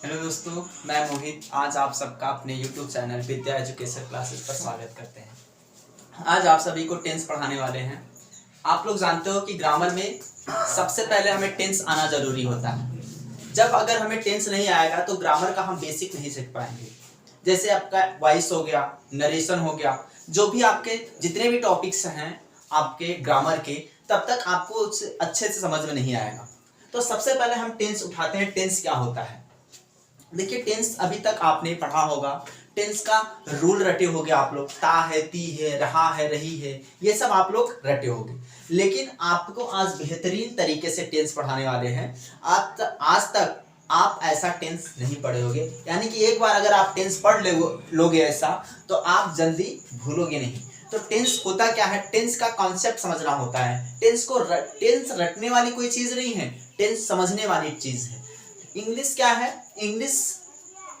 Hello दोस्तों, मैं मोहित आज आप सबका अपने YouTube चैनल विद्या एजुकेशन क्लासेस पर स्वागत करते हैं। आज आप सभी को टेंस पढ़ाने वाले हैं। आप लोग जानते हो कि ग्रामर में सबसे पहले हमें टेंस आना जरूरी होता है। जब अगर हमें टेंस नहीं आएगा तो ग्रामर का हम बेसिक नहीं सीख पाएंगे। जैसे आपका वॉइस हो गया, नरेशन हो गया, जो भी आपके जितने भी टॉपिक्स हैं आपके ग्रामर के, तब तक आपको अच्छे से समझ में नहीं आएगा। तो सबसे पहले हम टेंस उठाते हैं। टेंस क्या होता है? देखिए, टेंस अभी तक आपने पढ़ा होगा। टेंस का रूल रटे होगे आप लोग, ता है, ती है, रहा है, रही है, ये सब आप लोग रटे होगे। लेकिन आपको आज बेहतरीन तरीके से टेंस पढ़ाने वाले हैं। आज तक आप ऐसा टेंस नहीं पढ़े होगे, यानी कि एक बार अगर आप टेंस पढ़ लोगे ऐसा, तो आप जल्दी भूलोगे नहीं। तो टेंस होता क्या है? टेंस का कॉन्सेप्ट समझना होता है। टेंस रटने वाली कोई चीज नहीं है, टेंस समझने वाली चीज है। इंग्लिश क्या है? इंग्लिश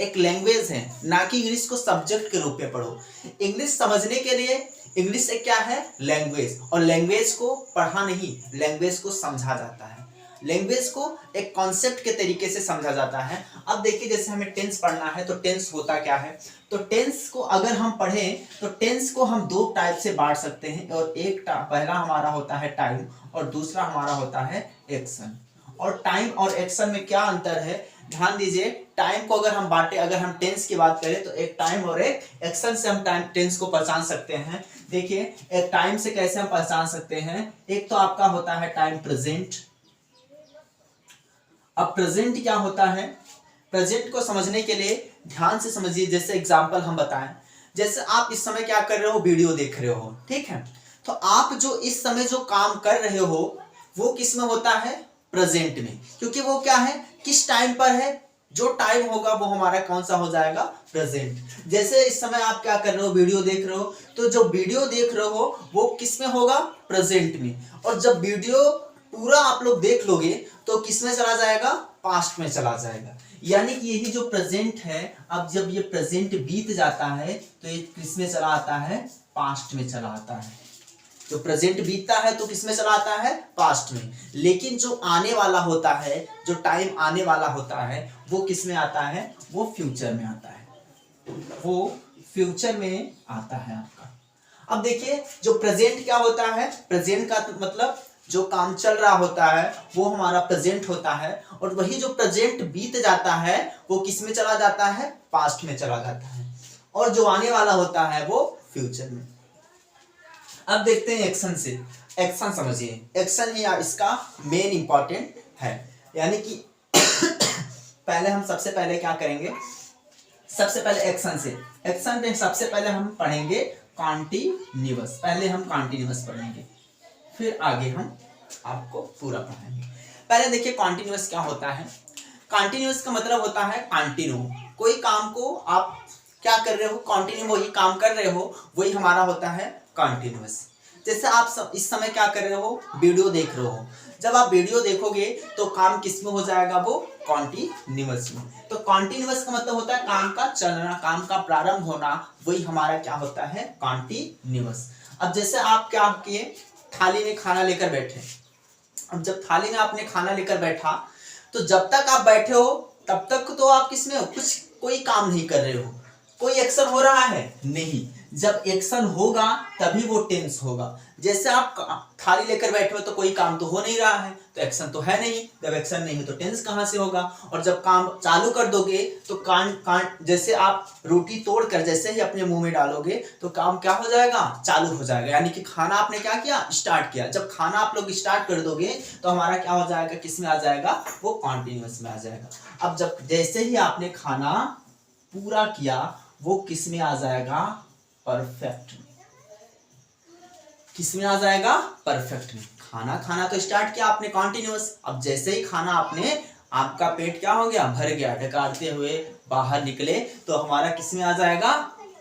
एक लैंग्वेज है, ना कि इंग्लिश को सब्जेक्ट के रूप में पढ़ो। इंग्लिश समझने के लिए इंग्लिश एक क्या है? लैंग्वेज। और लैंग्वेज को पढ़ा नहीं, लैंग्वेज को समझा जाता है। लैंग्वेज को एक कॉन्सेप्ट के तरीके से समझा जाता है। अब देखिए, जैसे हमें टेंस पढ़ना है तो टेंस होता क्या है? तो टेंस को अगर हम पढ़ें तो टेंस को हम दो टाइप से बांट सकते हैं। और पहला हमारा होता है टाइम और दूसरा हमारा होता है एक्शन। और टाइम और एक्शन में क्या अंतर है, ध्यान दीजिए। टाइम को अगर हम बांटे, अगर हम टेंस की बात करें तो एक टाइम और एक एक्शन से हम टेंस को पहचान सकते हैं। देखिए, एक टाइम से कैसे हम पहचान सकते हैं? एक तो आपका होता है टाइम प्रेजेंट। अब प्रेजेंट क्या होता है? प्रेजेंट को समझने के लिए ध्यान से समझिए। जैसे एग्जांपल हम बताएं, जैसे आप इस समय क्या कर रहे हो? वीडियो देख रहे हो, ठीक है। तो आप जो इस समय जो काम कर रहे हो वो किस में होता है? प्रेजेंट में। क्योंकि वो क्या है? किस टाइम पर है? जो टाइम होगा वो हमारा कौन सा हो जाएगा? प्रेजेंट। जैसे इस समय आप क्या कर रहे हो? वीडियो देख रहे हो, तो जो वीडियो देख रहे हो वो किस में होगा? प्रेजेंट में। और जब वीडियो पूरा आप लोग देख लोगे तो किस में चला जाएगा? पास्ट में चला जाएगा। यानी कि यही जो प्रेजेंट है, अब जब ये प्रेजेंट बीत जाता है तो ये किस में चला आता है? पास्ट में चला आता है। जो प्रेजेंट बीतता है तो किस में चला आता है? पास्ट में। लेकिन जो आने वाला होता है, जो टाइम आने वाला होता है, वो किस में आता है? वो फ्यूचर में आता है। वो फ्यूचर में आता है आपका। अब देखिए, जो प्रेजेंट क्या होता है? प्रेजेंट का मतलब जो काम चल रहा होता है वो हमारा प्रेजेंट होता है। और वही जो प्रेजेंट बीत जाता है वो किस में चला जाता है? पास्ट में चला जाता है। और जो आने वाला होता है वो फ्यूचर में। अब देखते हैं एक्शन से। एक्शन समझिए, एक्शन ही इसका मेन इंपॉर्टेंट है। यानी कि पहले हम सबसे पहले क्या करेंगे? सबसे पहले एक्शन से। एक्शन में सबसे पहले हम पढ़ेंगे कॉन्टिन्यूअस। पहले हम कॉन्टिन्यूअस पढ़ेंगे, फिर आगे हम आपको पूरा पढ़ाएंगे। पहले देखिए, कॉन्टिन्यूअस क्या होता है? कॉन्टिन्यूअस का मतलब होता है कंटिन्यू। कोई काम को आप क्या कर रहे हो? कंटिन्यू वही काम कर रहे हो, वही हमारा होता है कॉन्टिन्यूअस। जैसे आप इस समय क्या कर रहे हो? वीडियो देख रहे हो। जब आप वीडियो देखोगे तो काम किस में हो जाएगा? वो कॉन्टिन्यूअस में। तो कॉन्टिन्यूअस का मतलब होता है काम का चलना, काम का प्रारंभ होना, वही हमारा क्या होता है? कॉन्टिन्यूअस। अब जैसे आप क्या किए? थाली में खाना लेकर बैठे। अब जब थाली में आपने खाना लेकर बैठा तो जब तक आप बैठे हो तब तक तो आप किसमें हो? कोई काम नहीं कर रहे हो, कोई एक्शन हो रहा है नहीं। जब एक्शन होगा तभी वो टेंस होगा। जैसे आप थाली लेकर बैठे हो तो कोई काम तो हो नहीं रहा है, तो एक्शन तो है नहीं। जब एक्शन नहीं है तो टेंस कहां से होगा? और जब काम चालू कर दोगे तो जैसे आप रोटी तोड़कर जैसे ही अपने मुंह में डालोगे तो काम क्या हो जाएगा? चालू हो जाएगा। यानी कि खाना आपने क्या किया? स्टार्ट किया। जब खाना आप लोग स्टार्ट कर दोगे तो हमारा क्या हो जाएगा? किस में आ जाएगा? वो कॉन्टिन्यूअस में आ जाएगा। अब जब जैसे ही आपने खाना पूरा किया वो किस में आ जाएगा? परफेक्ट में। किस में आ जाएगा? परफेक्ट में। खाना तो स्टार्ट किया आपने कॉन्टिन्यूअस। अब जैसे ही खाना आपका पेट क्या हो गया? भर गया। डकारते हुए बाहर निकले तो हमारा किस में आ जाएगा?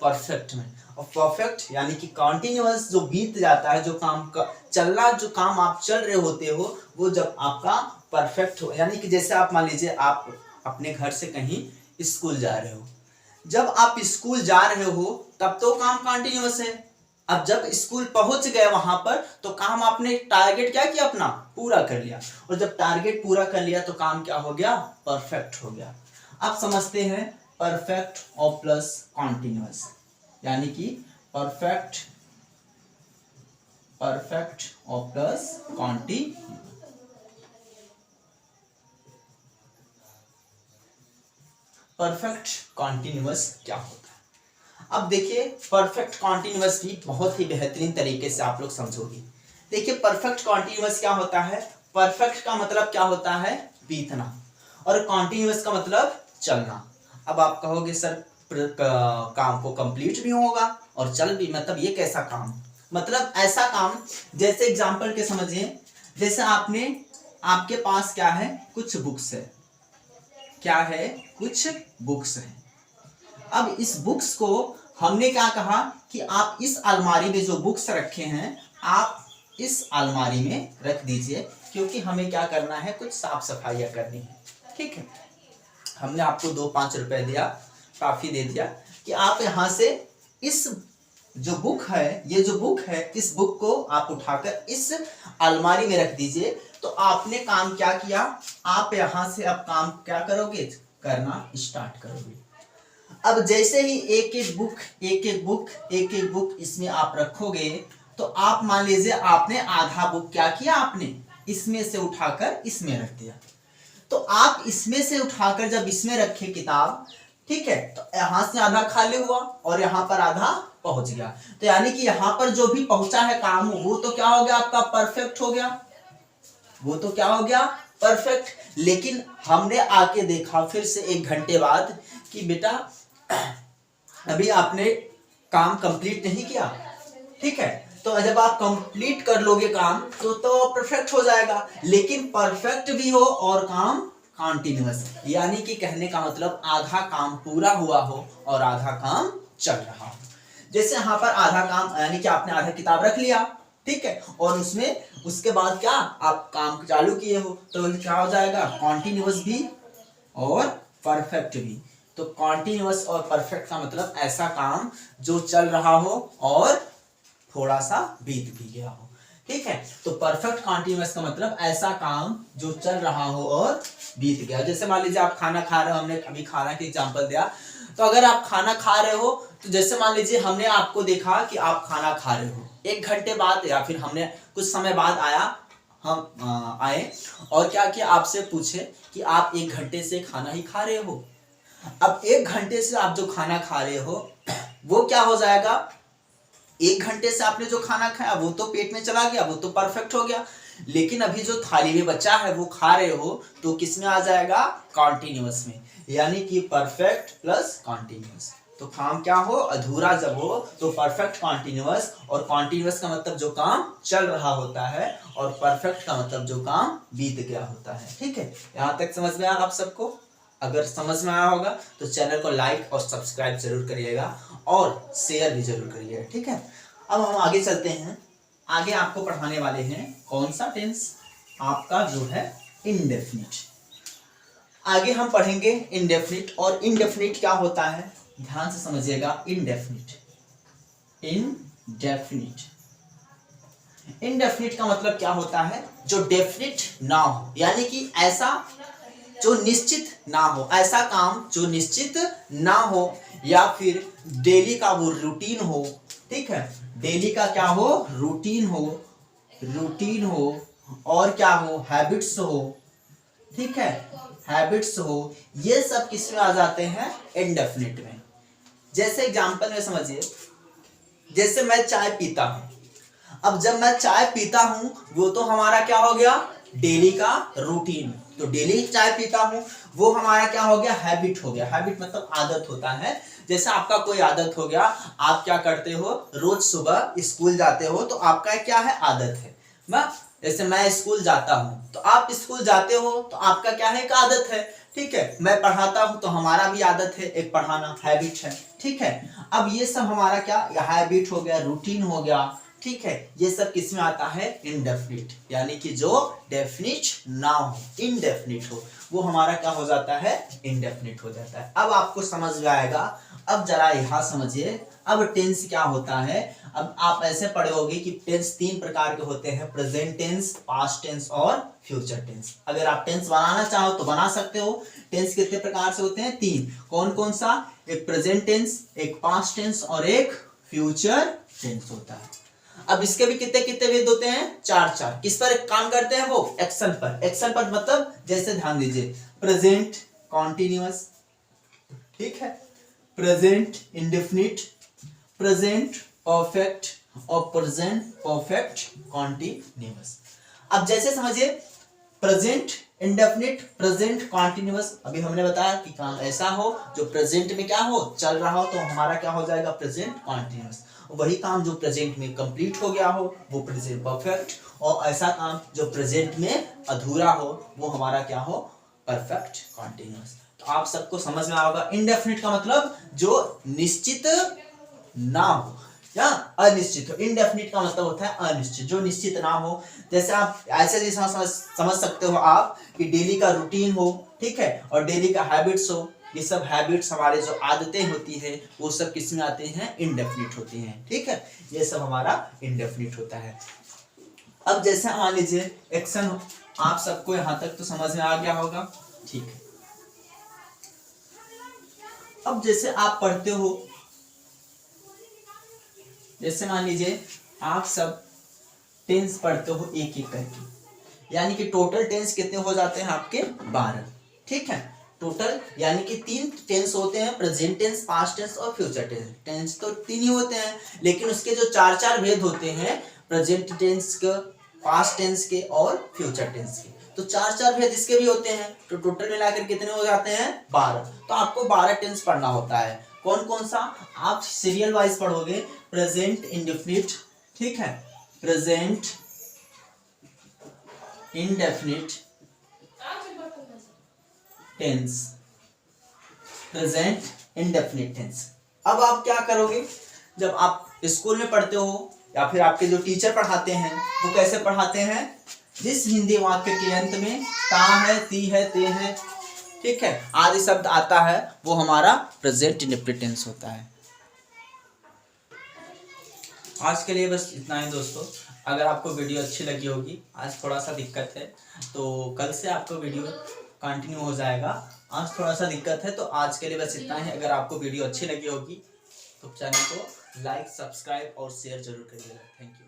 परफेक्ट में। और परफेक्ट यानी कि कॉन्टिन्यूअस जो बीत जाता है, जो काम का चलना, जो काम आप चल रहे होते हो वो जब आपका परफेक्ट हो। यानी कि जैसे आप मान लीजिए आप अपने घर से कहीं स्कूल जा रहे हो। जब आप स्कूल जा रहे हो तब तो काम कंटिन्यूअस है। अब जब स्कूल पहुंच गए वहां पर तो काम आपने टारगेट क्या किया? अपना पूरा कर लिया। और जब टारगेट पूरा कर लिया तो काम क्या हो गया? परफेक्ट हो गया। अब समझते हैं परफेक्ट और प्लस कॉन्टिन्यूअस, यानी कि परफेक्ट और प्लस कॉन्टिन्यूअस। परफेक्ट कॉन्टिन्यूअस क्या होता है? अब देखिए परफेक्ट कॉन्टिन्यूअस भी बहुत ही बेहतरीन तरीके से आप लोग समझोगे। देखिए परफेक्ट कॉन्टिन्यूअस क्या होता है? परफेक्ट का मतलब क्या होता है? बीतना, और कॉन्टिन्यूअस का मतलब चलना। अब आप कहोगे सर काम को कंप्लीट भी होगा और चल भी, मतलब ये कैसा काम? मतलब ऐसा काम जैसे एग्जांपल के समझिए, जैसे आपके पास क्या है? कुछ बुक्स है। क्या है? कुछ बुक्स है। अब इस बुक्स को हमने क्या कहा कि आप इस अलमारी में जो बुक्स रखे हैं आप इस अलमारी में रख दीजिए, क्योंकि हमें क्या करना है? कुछ साफ सफाइयाँ करनी है। ठीक है, हमने आपको 2-5 रुपए दिया, काफी दे दिया कि आप यहाँ से इस जो बुक है, ये जो बुक है, इस बुक को आप उठाकर इस अलमारी में रख दीजिए। तो आपने काम क्या किया? आप यहाँ से अब काम क्या करोगे? करना स्टार्ट करोगे। अब जैसे ही एक एक बुक इसमें आप रखोगे, तो आप मान लीजिए आपने आधा बुक क्या किया? आपने इसमें से उठाकर इसमें रख दिया। तो आप इसमें से उठाकर जब इसमें रखे किताब, ठीक है, तो यहां से आधा खाली हुआ और यहां पर आधा पहुंच गया। तो यानी कि यहां पर जो भी पहुंचा है काम, वो तो क्या हो गया? आपका परफेक्ट हो गया। वो तो क्या हो गया? परफेक्ट। लेकिन हमने आके देखा फिर से 1 घंटे बाद कि बेटा अभी आपने काम कंप्लीट नहीं किया। ठीक है, तो जब आप कंप्लीट कर लोगे काम तो परफेक्ट हो जाएगा। लेकिन परफेक्ट भी हो और काम कॉन्टिन्यूअस, यानी कि कहने का मतलब आधा काम पूरा हुआ हो और आधा काम चल रहा हो। जैसे यहाँ पर आधा काम, यानी कि आपने आधा किताब रख लिया, ठीक है, और उसके बाद क्या आप काम चालू किए हो, तो क्या हो जाएगा? कॉन्टिन्यूअस भी और परफेक्ट भी। तो कॉन्टिन्यूअस और परफेक्ट का मतलब ऐसा काम जो चल रहा हो और थोड़ा सा बीत भी गया हो। ठीक है, तो परफेक्ट कॉन्टिन्यूअस का मतलब ऐसा काम जो चल रहा हो और बीत गया। जैसे मान लीजिए आप खाना खा रहे हो, हमने अभी खाना की एग्जांपल दिया। तो अगर आप खाना खा रहे हो, तो जैसे मान लीजिए हमने आपको देखा कि आप खाना खा रहे हो, 1 घंटे बाद या फिर हमने कुछ समय बाद हम आए और क्या किया? आपसे पूछे कि आप 1 घंटे से खाना ही खा रहे हो। अब 1 घंटे से आप जो खाना खा रहे हो वो क्या हो जाएगा? 1 घंटे से आपने जो खाना खाया वो तो पेट में चला गया, वो तो परफेक्ट हो गया। लेकिन अभी जो थाली में बचा है वो खा रहे हो, तो किस में आ जाएगा? कॉन्टिन्यूअस में, यानी कि परफेक्ट प्लस कॉन्टिन्यूअस। तो काम क्या हो? अधूरा जब हो तो परफेक्ट कॉन्टिन्यूअस, और कॉन्टिन्यूअस का मतलब जो काम चल रहा होता है, और परफेक्ट का मतलब जो काम बीत गया होता है। ठीक है, यहाँ तक समझ में आया आप सबको? अगर समझ में आया होगा तो चैनल को लाइक और सब्सक्राइब जरूर करिएगा और शेयर भी जरूर करिएगा। ठीक है, अब हम आगे चलते हैं। आगे आपको पढ़ाने वाले हैं कौन सा टेंस? आपका जो है इनडेफिनिट। आगे हम पढ़ेंगे इनडेफिनिट। और इनडेफिनिट क्या होता है? ध्यान से समझिएगा। इनडेफिनिट का मतलब क्या होता है? जो डेफिनिट ना हो, यानी कि ऐसा जो निश्चित ना हो, ऐसा काम जो निश्चित ना हो, या फिर डेली का वो रूटीन हो। ठीक है, डेली का क्या हो? रूटीन हो, और क्या हो? हैबिट्स हो। ठीक है, हैबिट्स हो, ये सब किस में आ जाते हैं? इनडेफिनिट में। जैसे एग्जांपल में समझिए, जैसे मैं चाय पीता हूं। अब जब मैं चाय पीता हूं वो तो हमारा क्या हो गया? डेली का रूटीन। तो डेली चाय पीता हूं वो हमारा क्या हो गया? हैबिट हो गया। हैबिट मतलब आदत होता है। जैसे आपका कोई आदत हो गया, आप क्या करते हो? रोज सुबह स्कूल जाते हो, तो आपका क्या है? आदत है। जैसे मैं स्कूल जाता हूं तो आप स्कूल जाते हो, तो आपका क्या है? एक आदत है। ठीक है, मैं पढ़ाता हूं तो हमारा भी आदत है, एक पढ़ाना हैबिट है। ठीक है, अब ये सब हमारा क्या? हैबिट हो गया, रूटीन हो गया। ठीक है, ये सब किस में आता है? इनडेफिनिट, यानी कि जो डेफिनिट ना हो, इनडेफिनिट हो, वो हमारा क्या हो जाता है? इनडेफिनिट हो जाता है। अब आपको समझ में आएगा अब जरा यहाँ समझिए, अब टेंस क्या होता है। अब आप ऐसे पढ़े होगे कि टेंस तीन प्रकार के होते हैं, प्रेजेंट टेंस, पास्ट टेंस और फ्यूचर टेंस। अगर आप टेंस बनाना चाहो तो बना सकते हो। टेंस कितने प्रकार से होते हैं? तीन। कौन कौन सा? एक प्रेजेंट टेंस, एक पास्ट टेंस और एक फ्यूचर टेंस होता है। अब इसके भी कितने कितने वेद होते हैं? चार चार। किस पर काम करते हैं वो? एक्शन पर। एक्शन पर मतलब जैसे ध्यान दीजिए, प्रेजेंट कॉन्टिन्यूअस, ठीक है, प्रेजेंट इंडेफिनिट, प्रेजेंट परफेक्ट और प्रेजेंट परफेक्ट कॉन्टिन्यूअस। अब जैसे समझिए, प्रेजेंट इंडेफिनिट, प्रेजेंट कॉन्टिन्यूअस, अभी हमने बताया कि काम ऐसा हो जो प्रेजेंट में क्या हो, चल रहा हो, तो हमारा क्या हो जाएगा? Present continuous. वही काम जो प्रेजेंट में कंप्लीट हो गया हो वो प्रेजेंट परफेक्ट, और ऐसा काम जो प्रेजेंट में अधूरा हो वो हमारा क्या हो? Perfect continuous. तो आप सबको समझ में आएगा। इंडेफिनिट का मतलब जो निश्चित ना हो या अनिश्चित हो। इनडेफिनिट का मतलब होता है अनिश्चित, जो निश्चित ना हो। जैसे आप ऐसे जैसा समझ सकते हो आप कि डेली का रूटीन हो, ठीक है, और डेली का हैबिट्स हो। ये सब हैबिट्स, हमारे जो आदतें होती है वो सब किस में आते हैं? इनडेफिनिट होती हैं, ठीक है। ये सब हमारा इनडेफिनिट होता है। अब जैसे मान लीजिए एक्शन, आप सबको यहाँ तक तो समझ में आ गया होगा, ठीक है। अब जैसे आप पढ़ते हो, जैसे मान लीजिए आप सब टेंस पढ़ते हो एक एक करके, यानी कि टोटल टेंस कितने हो जाते हैं आपके? 12, ठीक है। टोटल यानी कि तीन टेंस होते हैं, प्रेजेंट टेंस, पास्ट टेंस और फ्यूचर टेंस। टेंस तो तीन ही होते हैं, लेकिन उसके जो चार चार भेद होते हैं, प्रेजेंट टेंस के, पास्ट टेंस के और फ्यूचर टेंस के, तो चार चार भेद इसके भी होते हैं। तो टोटल मिलाकर कितने हो जाते हैं? 12। तो आपको 12 टेंस पढ़ना होता है। कौन कौन सा? आप सीरियल वाइज पढ़ोगे। प्रेजेंट इंडेफिनिट, ठीक है, present indefinite tense, present indefinite tense. अब आप क्या करोगे, जब आप स्कूल में पढ़ते हो या फिर आपके जो टीचर पढ़ाते हैं वो कैसे पढ़ाते हैं? जिस हिंदी वाक्य के अंत में ता है, ती है, ते है, ठीक है, आदि शब्द आता है, वो हमारा प्रेजेंट इंडेफिनिट टेंस होता है। आज के लिए बस इतना ही दोस्तों। अगर आपको वीडियो अच्छी लगी होगी, आज थोड़ा सा दिक्कत है तो कल से आपको वीडियो कंटिन्यू हो जाएगा। आज थोड़ा सा दिक्कत है तो आज के लिए बस इतना ही। अगर आपको वीडियो अच्छी लगी होगी तो चैनल को लाइक, सब्सक्राइब और शेयर जरूर करिएगा। Thank you.